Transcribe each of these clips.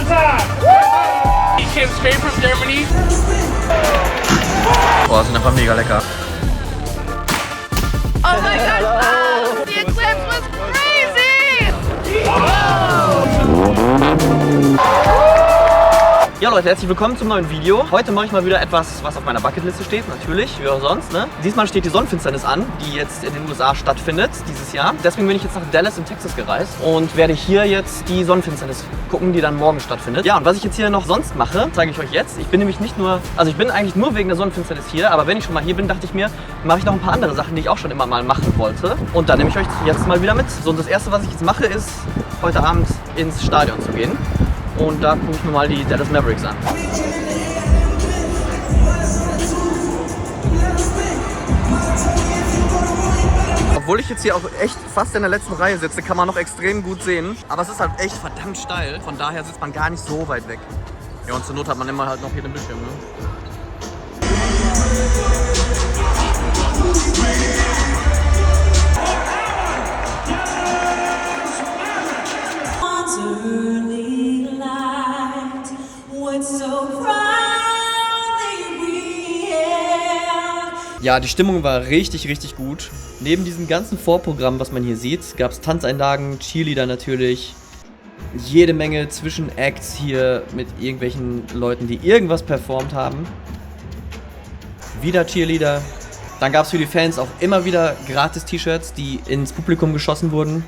He came straight from Germany. Boah, sind einfach mega lecker. Oh my god, the eclipse was crazy! Ja Leute, herzlich willkommen zum neuen Video. Heute mache ich mal wieder etwas, was auf meiner Bucketliste steht, natürlich, wie auch sonst, ne? Diesmal steht die Sonnenfinsternis an, die jetzt in den USA stattfindet, dieses Jahr. Deswegen bin ich jetzt nach Dallas in Texas gereist und werde hier jetzt die Sonnenfinsternis gucken, die dann morgen stattfindet. Ja, und was ich jetzt hier noch sonst mache, zeige ich euch jetzt. Ich bin nämlich nicht nur, also ich bin eigentlich nur wegen der Sonnenfinsternis hier, aber wenn ich schon mal hier bin, dachte ich mir, mache ich noch ein paar andere Sachen, die ich auch schon immer mal machen wollte. Und da nehme ich euch jetzt mal wieder mit. So, und das erste, was ich jetzt mache, ist, heute Abend ins Stadion zu gehen. Und da gucke ich mir mal die Dallas Mavericks an. Obwohl ich jetzt hier auch echt fast in der letzten Reihe sitze, kann man noch extrem gut sehen. Aber es ist halt echt verdammt steil. Von daher sitzt man gar nicht so weit weg. Ja, und zur Not hat man immer halt noch hier den Bildschirm, ne? Ja, die Stimmung war richtig, richtig gut. Neben diesem ganzen Vorprogramm, was man hier sieht, gab es Tanzeinlagen, Cheerleader natürlich. Jede Menge Zwischenacts hier mit irgendwelchen Leuten, die irgendwas performt haben. Wieder Cheerleader. Dann gab es für die Fans auch immer wieder Gratis-T-Shirts, die ins Publikum geschossen wurden.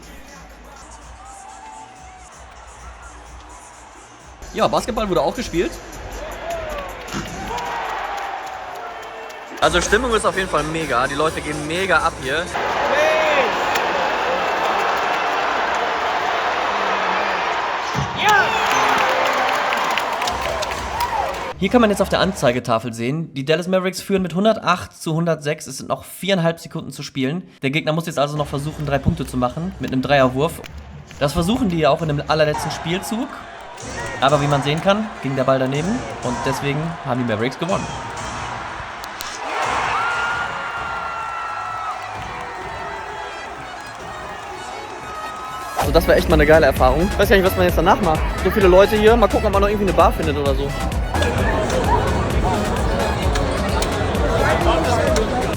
Ja, Basketball wurde auch gespielt. Also Stimmung ist auf jeden Fall mega, die Leute gehen mega ab hier. Hier kann man jetzt auf der Anzeigetafel sehen, die Dallas Mavericks führen mit 108:106, es sind noch 4,5 Sekunden zu spielen. Der Gegner muss jetzt also noch versuchen, 3 Punkte zu machen mit einem Dreierwurf. Das versuchen die ja auch in dem allerletzten Spielzug. Aber wie man sehen kann, ging der Ball daneben und deswegen haben die Mavericks gewonnen. Also das war echt mal eine geile Erfahrung. Ich weiß gar nicht, was man jetzt danach macht. So viele Leute hier. Mal gucken, ob man noch irgendwie eine Bar findet oder so.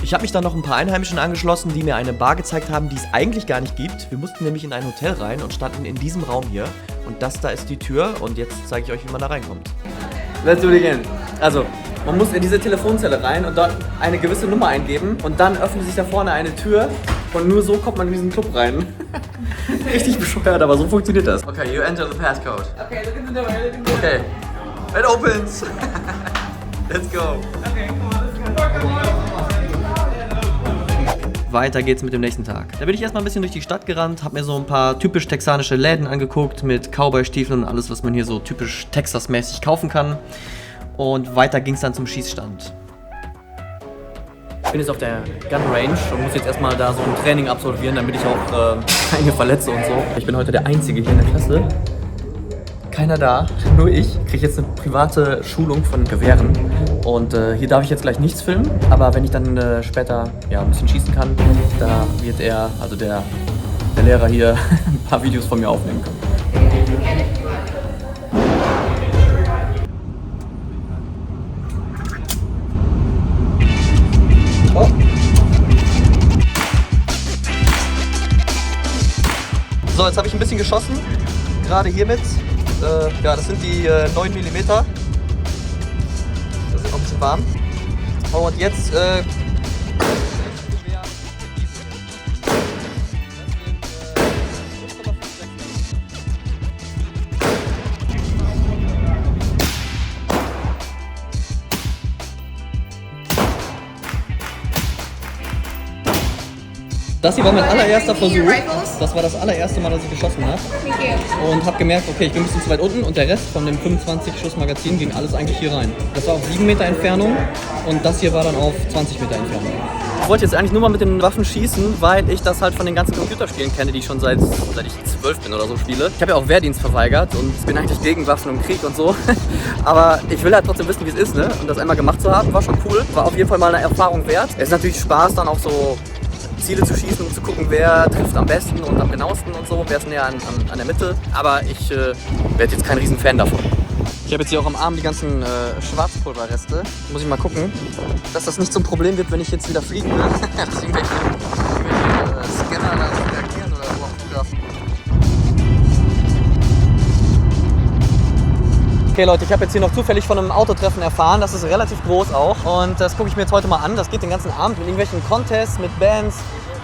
Ich habe mich dann noch ein paar Einheimischen angeschlossen, die mir eine Bar gezeigt haben, die es eigentlich gar nicht gibt. Wir mussten nämlich in ein Hotel rein und standen in diesem Raum hier. Und das da ist die Tür und jetzt zeige ich euch, wie man da reinkommt. Let's do it again. Also, man muss in diese Telefonzelle rein und dort eine gewisse Nummer eingeben und dann öffnet sich da vorne eine Tür und nur so kommt man in diesen Club rein. Richtig bescheuert, aber so funktioniert das. Okay, you enter the passcode. Okay, look at the door, look at the door. Okay, it opens. Let's go. Okay, come on, let's go. Weiter geht's mit dem nächsten Tag. Da bin ich erstmal ein bisschen durch die Stadt gerannt, habe mir so ein paar typisch texanische Läden angeguckt mit Cowboy-Stiefeln und alles, was man hier so typisch Texas-mäßig kaufen kann. Und weiter ging's dann zum Schießstand. Ich bin jetzt auf der Gun Range und muss jetzt erstmal da so ein Training absolvieren, damit ich auch keine verletze und so. Ich bin heute der Einzige hier in der Klasse. Keiner da, nur ich. Kriege jetzt eine private Schulung von Gewehren. Und hier darf ich jetzt gleich nichts filmen, aber wenn ich dann später ja, ein bisschen schießen kann, da wird er, also der Lehrer hier, ein paar Videos von mir aufnehmen können. Oh. So, jetzt habe ich ein bisschen geschossen, gerade hiermit. Ja, das sind die 9 mm. Das ist noch ein bisschen warm. Und jetzt das hier war mein allererster Versuch. Das war das allererste Mal, dass ich geschossen habe. Und habe gemerkt, okay, ich bin ein bisschen zu weit unten und der Rest von dem 25-Schuss-Magazin ging alles eigentlich hier rein. Das war auf 7 Meter Entfernung und das hier war dann auf 20 Meter Entfernung. Ich wollte jetzt eigentlich nur mal mit den Waffen schießen, weil ich das halt von den ganzen Computerspielen kenne, die ich schon seit ich 12 bin oder so spiele. Ich habe ja auch Wehrdienst verweigert und bin eigentlich gegen Waffen und Krieg und so. Aber ich will halt trotzdem wissen, wie es ist, ne? Und das einmal gemacht zu haben, war schon cool. War auf jeden Fall mal eine Erfahrung wert. Es ist natürlich Spaß, dann auch so Ziele zu schießen, um zu gucken, wer trifft am besten und am genauesten und so, wer ist näher an der Mitte. Aber ich werde jetzt kein Riesenfan davon. Ich habe jetzt hier auch am Arm die ganzen Schwarzpulverreste. Muss ich mal gucken, dass das nicht zum Problem wird, wenn ich jetzt wieder fliegen will. Dass irgendwelche Scanner da reagieren oder so auf Flughafen. Okay Leute, ich habe jetzt hier noch zufällig von einem Autotreffen erfahren. Das ist relativ groß auch. Und das gucke ich mir jetzt heute mal an. Das geht den ganzen Abend mit irgendwelchen Contests, mit Bands,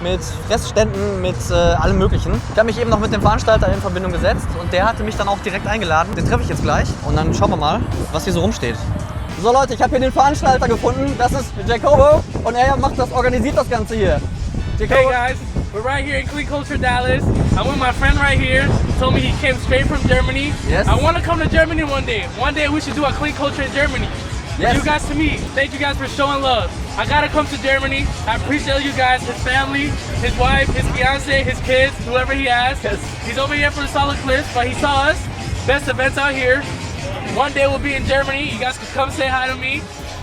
mit Fressständen, mit allem Möglichen. Ich habe mich eben noch mit dem Veranstalter in Verbindung gesetzt und der hatte mich dann auch direkt eingeladen. Den treffe ich jetzt gleich und dann schauen wir mal, was hier so rumsteht. So Leute, ich habe hier den Veranstalter gefunden. Das ist Jacobo und er organisiert das Ganze hier. Hey Jacobo. guys, we're right here in Clean Culture, Dallas. I'm with my friend right here. Told me he came straight from Germany. Yes. I want to come to Germany one day. One day we should do a Clean Culture in Germany. Yes. You guys to me. Thank you guys for showing love. I gotta come to Germany. I appreciate you guys, his family, his wife, his fiance, his kids, whoever he has. Yes. He's over here for the Solid Cliffs, but he saw us. Best events out here. One day we'll be in Germany. You guys can come say hi to me.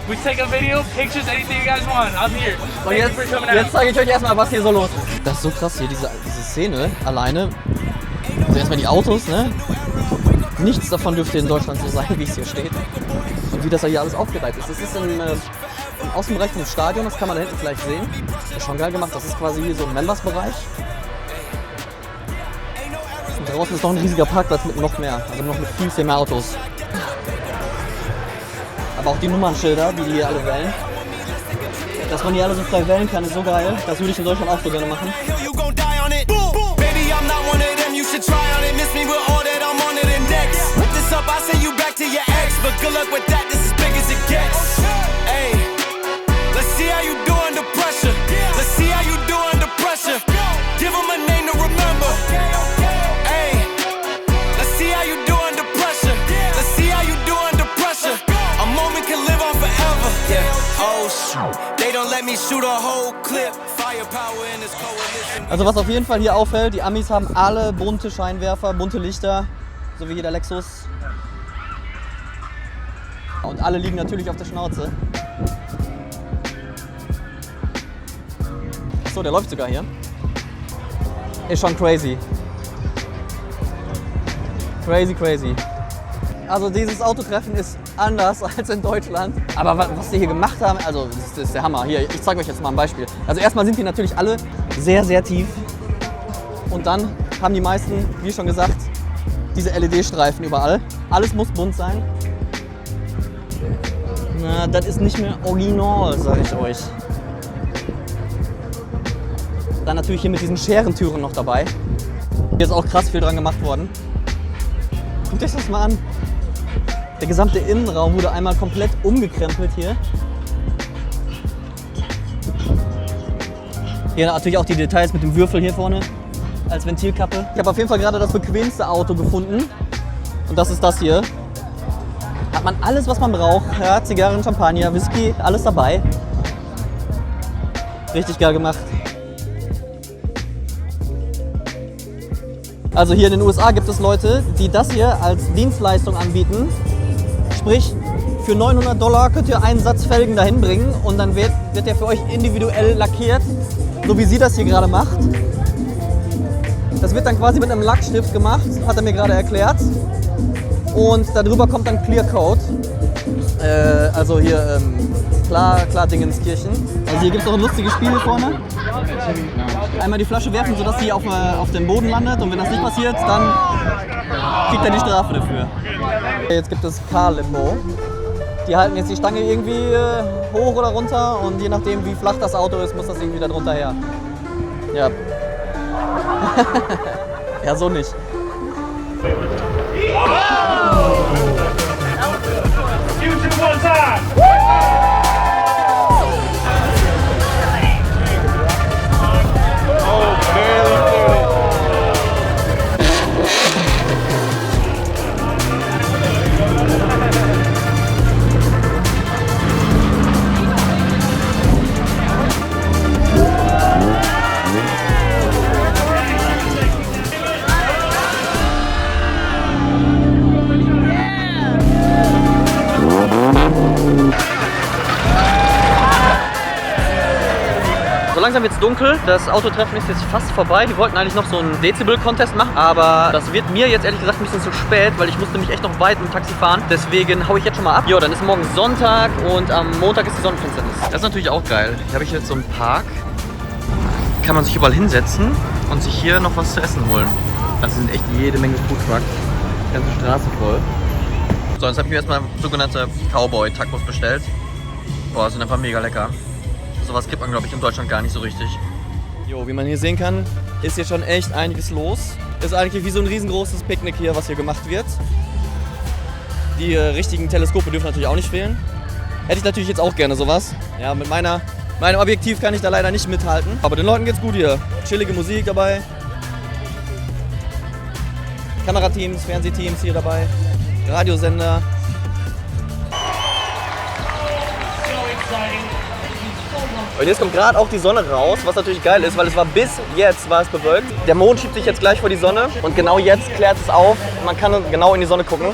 We take a video, pictures, anything you guys want. I'm here. Und Thank you for coming out. jetzt zeige ich euch erstmal, was hier so los ist. Das ist so krass hier, diese Szene alleine. Also erstmal die Autos, ne? Nichts davon dürfte in Deutschland so sein, wie es hier steht. Und wie das hier alles aufgereiht ist. Das ist im Außenbereich vom Stadion, das kann man da hinten vielleicht sehen. Das ist schon geil gemacht. Das ist quasi hier so ein Members-Bereich. Und draußen ist noch ein riesiger Parkplatz mit noch mehr, also noch mit viel mehr Autos. Aber auch die Nummernschilder, die hier alle wählen. Dass man hier alle so frei wählen kann, ist so geil. Das würde ich in Deutschland auch so gerne machen. Also was auf jeden Fall hier auffällt, die Amis haben alle bunte Scheinwerfer, bunte Lichter, so wie hier der Lexus. Und alle liegen natürlich auf der Schnauze. Achso, der läuft sogar hier. Ist schon crazy. Crazy, crazy. Also dieses Autotreffen ist anders als in Deutschland. Aber was die hier gemacht haben, also das ist der Hammer. Hier, ich zeige euch jetzt mal ein Beispiel. Also erstmal sind die natürlich alle sehr, sehr tief. Und dann haben die meisten, wie schon gesagt, diese LED-Streifen überall. Alles muss bunt sein. Na, das ist nicht mehr original, sage ich euch. Dann natürlich hier mit diesen Scherentüren noch dabei. Hier ist auch krass viel dran gemacht worden. Guckt euch das mal an. Der gesamte Innenraum wurde einmal komplett umgekrempelt hier. Hier natürlich auch die Details mit dem Würfel hier vorne als Ventilkappe. Ich habe auf jeden Fall gerade das bequemste Auto gefunden. Und das ist das hier. Hat man alles, was man braucht. Ja, Zigarren, Champagner, Whisky, alles dabei. Richtig geil gemacht. Also hier in den USA gibt es Leute, die das hier als Dienstleistung anbieten. Sprich, für $900 könnt ihr einen Satz Felgen dahin bringen und dann wird der für euch individuell lackiert, so wie sie das hier gerade macht. Das wird dann quasi mit einem Lackstift gemacht, hat er mir gerade erklärt. Und darüber kommt dann Clear Coat. Also hier klar Dingenskirchen. Also hier gibt es noch ein lustiges Spiel hier vorne. Einmal die Flasche werfen, sodass sie auf dem Boden landet und wenn das nicht passiert, dann kriegt er die Strafe dafür. Jetzt gibt es Car-Limbo. Die halten jetzt die Stange irgendwie hoch oder runter und je nachdem wie flach das Auto ist, muss das irgendwie da drunter her. Ja. Ja, so nicht. langsam wird's dunkel. Das Autotreffen ist jetzt fast vorbei. Die wollten eigentlich noch so einen Dezibel-Contest machen, aber das wird mir jetzt ehrlich gesagt ein bisschen zu spät, weil ich musste mich echt noch weit mit dem Taxi fahren. Deswegen hau ich jetzt schon mal ab. Jo, dann ist morgen Sonntag und am Montag ist die Sonnenfinsternis. Das ist natürlich auch geil. Hier habe ich jetzt so einen Park. Kann man sich überall hinsetzen und sich hier noch was zu essen holen. Das sind echt jede Menge Foodtrucks. Die ganze Straße voll. So, jetzt habe ich mir erstmal sogenannte Cowboy-Tacos bestellt. Boah, sind einfach mega lecker. Sowas gibt man, glaube ich, in Deutschland gar nicht so richtig. Jo, wie man hier sehen kann, ist hier schon echt einiges los. Ist eigentlich wie so ein riesengroßes Picknick hier, was hier gemacht wird. Die richtigen Teleskope dürfen natürlich auch nicht fehlen. Hätte ich natürlich jetzt auch gerne sowas. Ja, mit meinem Objektiv kann ich da leider nicht mithalten. Aber den Leuten geht's gut hier. Chillige Musik dabei. Kamerateams, Fernsehteams hier dabei. Radiosender. Und jetzt kommt gerade auch die Sonne raus, was natürlich geil ist, weil es war bis jetzt bewölkt. Der Mond schiebt sich jetzt gleich vor die Sonne und genau jetzt klärt es auf. Man kann genau in die Sonne gucken.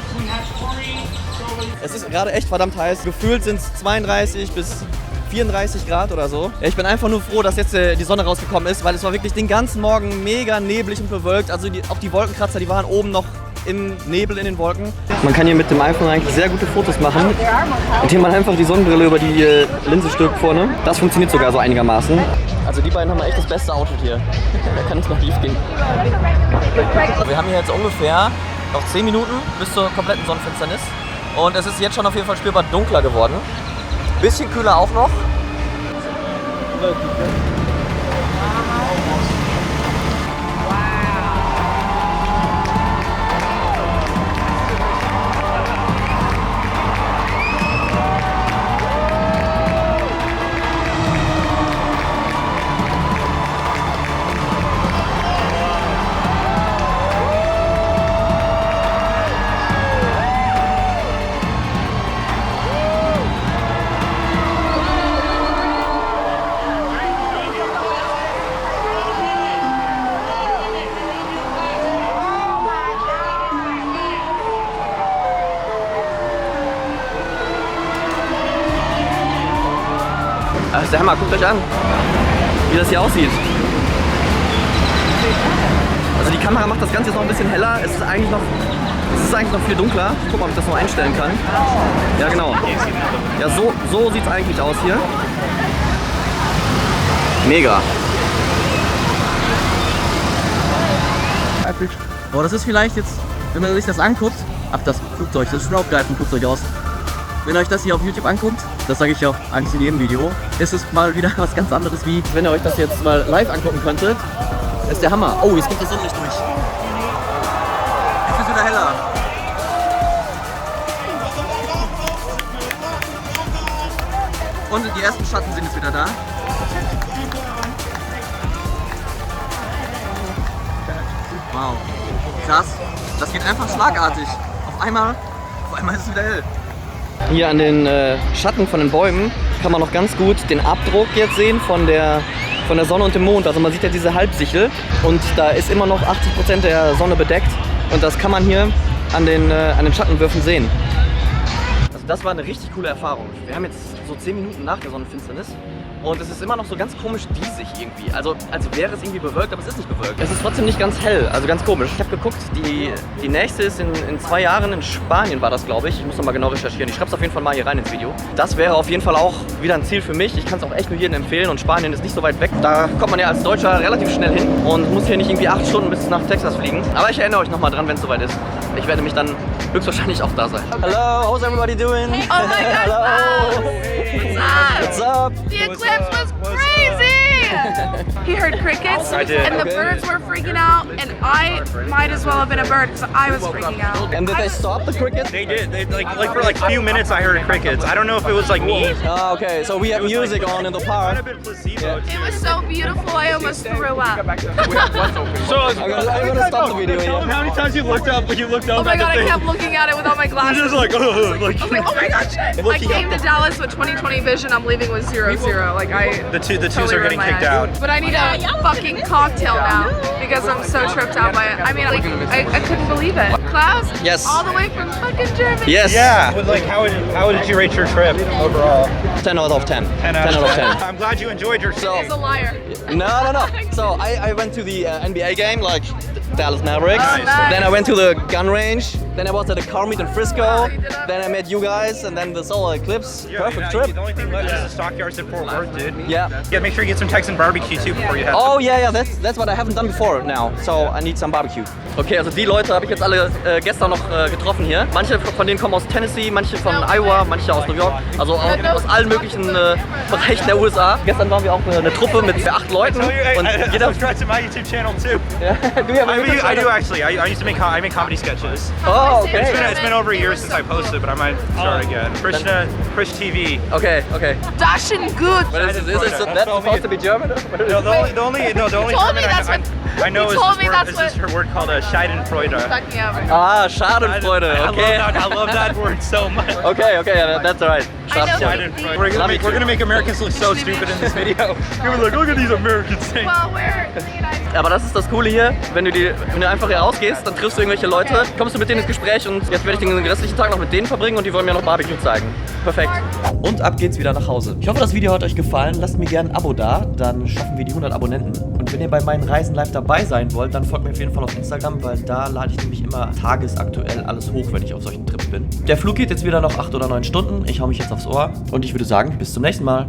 Es ist gerade echt verdammt heiß. Gefühlt sind es 32 bis 34 Grad oder so. Ich bin einfach nur froh, dass jetzt die Sonne rausgekommen ist, weil es war wirklich den ganzen Morgen mega neblig und bewölkt. Also auch die Wolkenkratzer, die waren oben noch im Nebel in den Wolken. Man kann hier mit dem iPhone eigentlich sehr gute Fotos machen, indem man einfach die Sonnenbrille über die Linse stülpt vorne. Das funktioniert sogar so einigermaßen. Also die beiden haben echt das beste Outfit hier. Da kann es noch tief gehen. Wir haben hier jetzt ungefähr noch 10 Minuten bis zur kompletten Sonnenfinsternis. Und es ist jetzt schon auf jeden Fall spürbar dunkler geworden. Bisschen kühler auch noch. Das ist der Hammer, guckt euch an, wie das hier aussieht. Also die Kamera macht das Ganze jetzt noch ein bisschen heller. Es ist eigentlich noch viel dunkler. Ich guck mal, ob ich das noch einstellen kann. Ja, genau. Ja, so sieht es eigentlich aus hier. Mega. Boah, das ist vielleicht jetzt, wenn man sich das anguckt, das Flugzeug, das sieht auch geil vom Flugzeug aus. Wenn ihr euch das hier auf YouTube anguckt, das sage ich ja eigentlich in jedem Video, ist es mal wieder was ganz anderes, wie wenn ihr euch das jetzt mal live angucken könntet. Das ist der Hammer. Oh, jetzt kommt das Sonnenlicht durch. Jetzt ist es wieder heller. Und die ersten Schatten sind jetzt wieder da. Wow. Krass. Das geht einfach schlagartig. Auf einmal ist es wieder hell. Hier an den Schatten von den Bäumen kann man noch ganz gut den Abdruck jetzt sehen von der Sonne und dem Mond. Also man sieht ja diese Halbsichel und da ist immer noch 80% der Sonne bedeckt und das kann man hier an den Schattenwürfen sehen. Also das war eine richtig coole Erfahrung. Wir haben jetzt so 10 Minuten nach der Sonnenfinsternis und es ist immer noch so ganz komisch diesig irgendwie. Also als wäre es irgendwie bewölkt, aber es ist nicht bewölkt. Es ist trotzdem nicht ganz hell, also ganz komisch. Ich habe geguckt, die nächste ist in 2 Jahren in Spanien war das, glaube ich. Ich muss noch mal genau recherchieren. Ich schreibe es auf jeden Fall mal hier rein ins Video. Das wäre auf jeden Fall auch wieder ein Ziel für mich. Ich kann es auch echt nur jedem empfehlen und Spanien ist nicht so weit weg. Da kommt man ja als Deutscher relativ schnell hin und muss hier nicht irgendwie 8 Stunden bis nach Texas fliegen. Aber ich erinnere euch noch mal dran, wenn es soweit ist. Ich werde mich dann höchstwahrscheinlich auch da sein. Hello, how's everybody doing? Oh my God! Hello. What's up? What's up? The eclipse was crazy! He heard crickets, I did. and the birds were freaking out, and I might as well have been a bird because I was freaking out. And did they stop the crickets? They did. They like for like a few minutes I heard crickets. I don't know if it was like me. Oh, okay, so we have music on in the Might park. have been placebo. It was so beautiful, I almost threw up. So I'm gonna stop the video tell here. them how many times you looked up when you looked up Oh my at God, the I thing. kept looking at it without my You're glasses. just like, I was like, oh my God, shit. I came to Dallas with 20/20 vision. I'm leaving with 0/0. Like the twos totally are getting ruined my kicked eyes. out. But I need a fucking cocktail now because I'm so tripped out by it. I mean, like, I couldn't believe it. Klaus? Yes. All the way from fucking Germany. Yes. Yeah. Like, how did you rate your trip overall? 10 out of 10. 10 out of 10. I'm glad you enjoyed your So- He's a liar. No. So I went to the NBA game, like Dallas Mavericks. Oh, nice. Then I went to the gun range. Then I was at a car meet in Frisco. Oh, you did that? Then I met you guys, and then the solar eclipse. Perfect trip. The only thing left is the Stockyards at Fort Worth, dude. Yeah. Yeah, make sure you get some Texan barbecue too before you head. Oh yeah, that's what I haven't done before now. So I need some barbecue. Okay, also die Leute habe ich jetzt alle gestern noch getroffen hier. Manche von denen kommen aus Tennessee, manche von Iowa, manche aus New York. Also aus allen möglichen Bereichen der USA. Gestern waren wir auch eine Truppe mit 8 Leuten und jeder. Subscribe to my YouTube channel too. Do you have a YouTube I channel? do actually. I used to make comedy sketches. Oh, okay. It's been over a year since I posted, but I might start again. Krish TV. Okay. Das schon gut. But is that supposed to be German? No, the only told me German that's I know he is told this me word, that's is this her word called Schadenfreude. Fuck me over. Ah, Schadenfreude. Okay. I love that word so much. Okay, that's alright. I know. Schadenfreude. We're gonna make Americans look so stupid in this video. You're like, look at these Americans saying. Well, we're in the United States. Aber das ist das Coole hier, wenn du einfach hier rausgehst, dann triffst du irgendwelche Leute, kommst du mit denen ins Gespräch und jetzt werde ich den restlichen Tag noch mit denen verbringen und die wollen mir noch Barbecue zeigen. Perfekt. Und ab geht's wieder nach Hause. Ich hoffe, das Video hat euch gefallen. Lasst mir gerne ein Abo da, dann schaffen wir die 100 Abonnenten. Und wenn ihr bei meinen Reisen live dabei sein wollt, dann folgt mir auf jeden Fall auf Instagram, weil da lade ich nämlich immer tagesaktuell alles hoch, wenn ich auf solchen Trips bin. Der Flug geht jetzt wieder noch 8 oder 9 Stunden. Ich hau mich jetzt aufs Ohr und ich würde sagen, bis zum nächsten Mal.